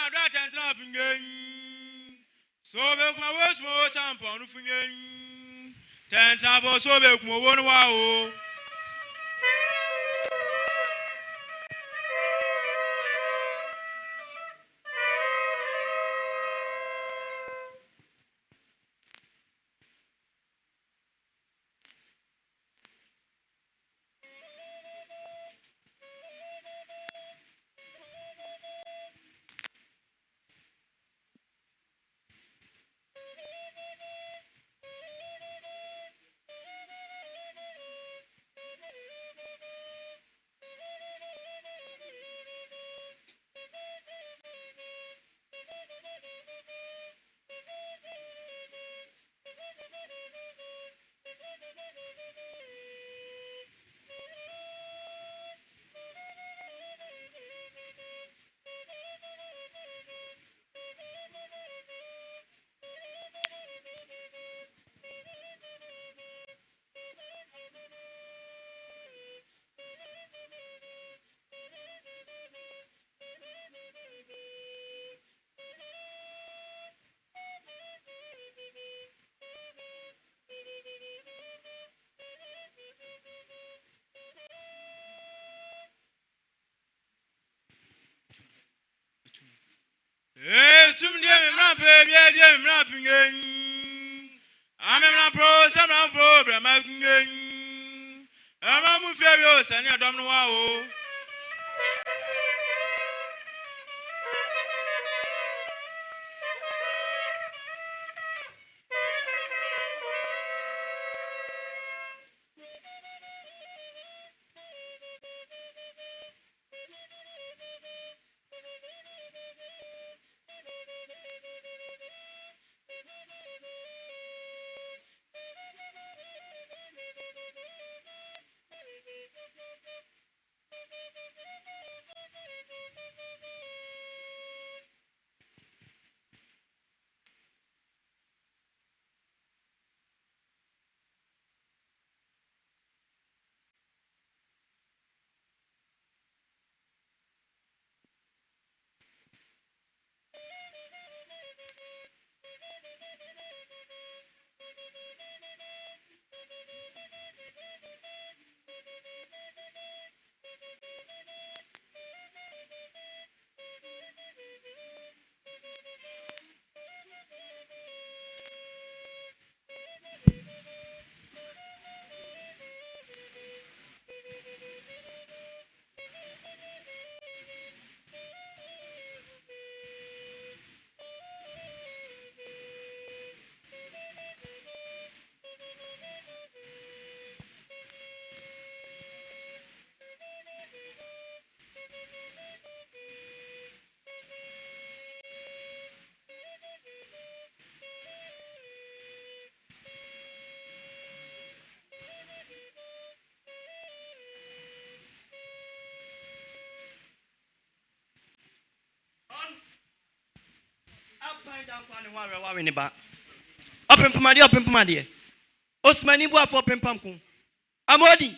na do atentena pingen. So be kuma wo smo champion funyen. Tentena bo so be kuma wo no wa o. Tum dia me baby, dia me pingen. Amem pro, some problem pingen. Amamu ferios and Yiadom no wa. Open Pamadi. Osmani Boa for Pempamco. Amodi.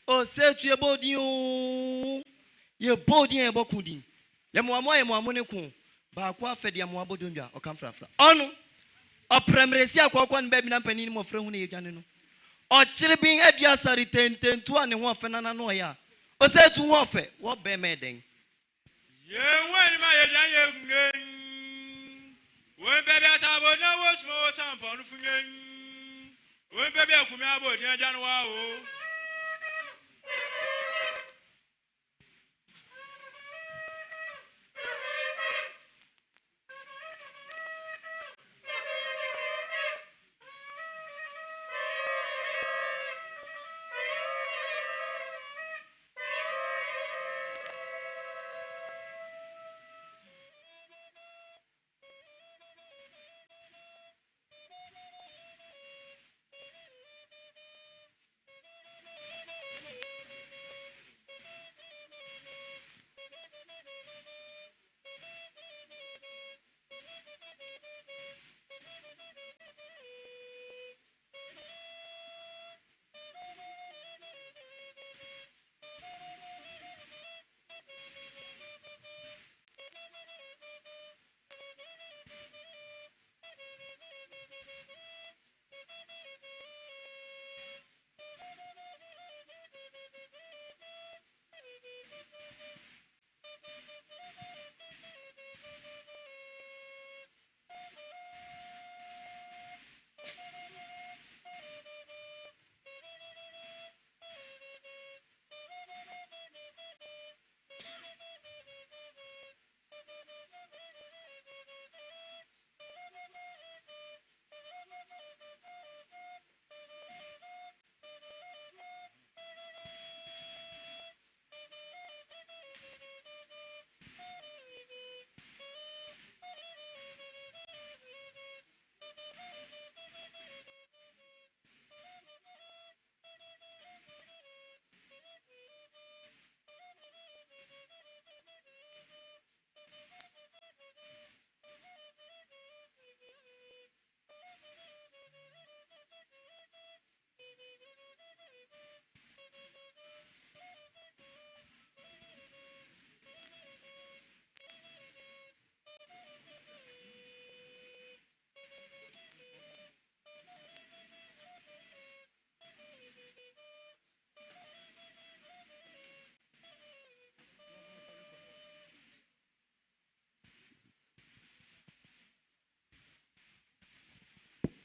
Oh, say to your body, your body and Bokudi. Yamuamoy and Monaco. Bakwa fed Yamuabodunia or Camfrafra. On a Premresia Quacan baby Nampani more friend who Janino. Or chili being at Yasari 10 to 1 and 1 Fenana Noya. Or say to warfare, what bear maiden. Yeah, when my young when baby I would not watch more champion funyen. When baby I come out, dear January.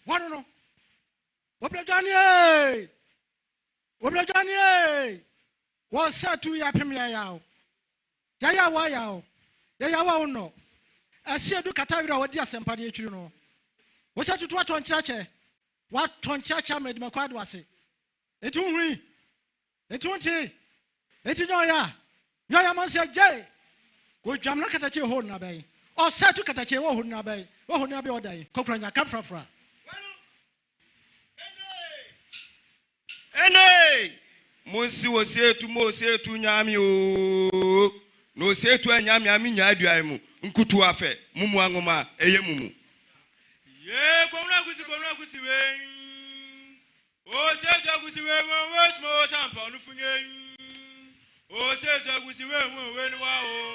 One no. Obrajani. Obrajani. Was said to ya pimia yao. Yaya wa yao. Yaya wa no. I see do katavira wa dia sempadi echu no. Was said to what on church. What on church made my quad was it. It won't ring. It won't tea. It is Yoya. Yoya man said, Jay. Go jam like a chair hold nabe. Or set to cut a chair hold nabe. Oh, nabe or day. Cochrana come from. Ene Monsi was here to Mose to Nyami o. No say to Nyami Aminya Duaimu. Nkutu afe. Mumu angoma. Eyemumu. Ye kona kusi we. O say to kusi we watch more champion ufunye. O say to kusi we wa o.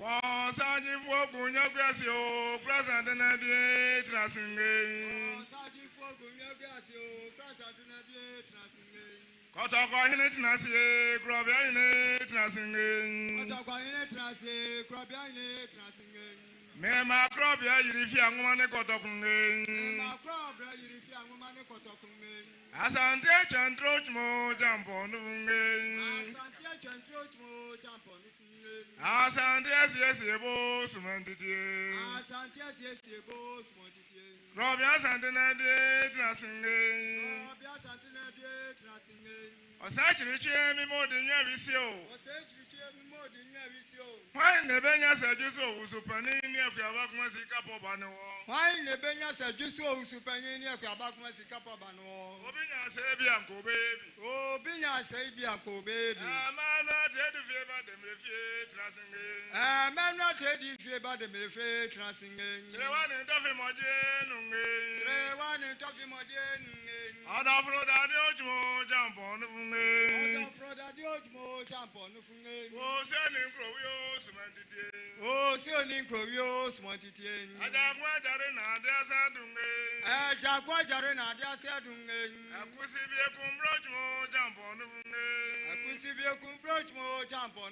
Asantehene kunya kwasi o present na die trasinge. Asantehene kunya kwasi o present na die trasinge. Kotoko hine trasinge, krobia hine trasinge. Kotoko hine trasinge, krobia hine trasinge. Mema krobia yirifi anguma ne kotokunge. Mema krobia yirifi anguma ne kotokunge. Asante chantrochmo jampo nunge. Asante chantrochmo jampo nunge. Asante ebo sumantiti. Asante ebo sumantiti. Robi asante na de trasinge. Robi asante na de trasinge. Osachirichwe mi modi nya bisio. Osachirichwe mi modi nya bisio. Why nebenya sajuso usupani ni akuyaba kuma sikapo bano. Why nebenya sajuso usupani ni akuyaba kuma sikapo bano. Obinya sebi anko baby. Obinya sebi anko baby. Amana tedu feba demrefi trasinge. Amana tedu feba demrefi trasinge. Trewani ntofi moje nunge. Trewani ntofi moje nunge. Adafro dadi ojumo jampo nufunge. Adafro dadi ojumo jampo nufunge. Oseni nkrowi O si oni krowio smontiti. Ajagwa jare na ade asa dunge. Jagwa jare na ade asa dunge. Akusi bi ekum brochmo jampo nunge. Akusi bi ekum brochmo jampo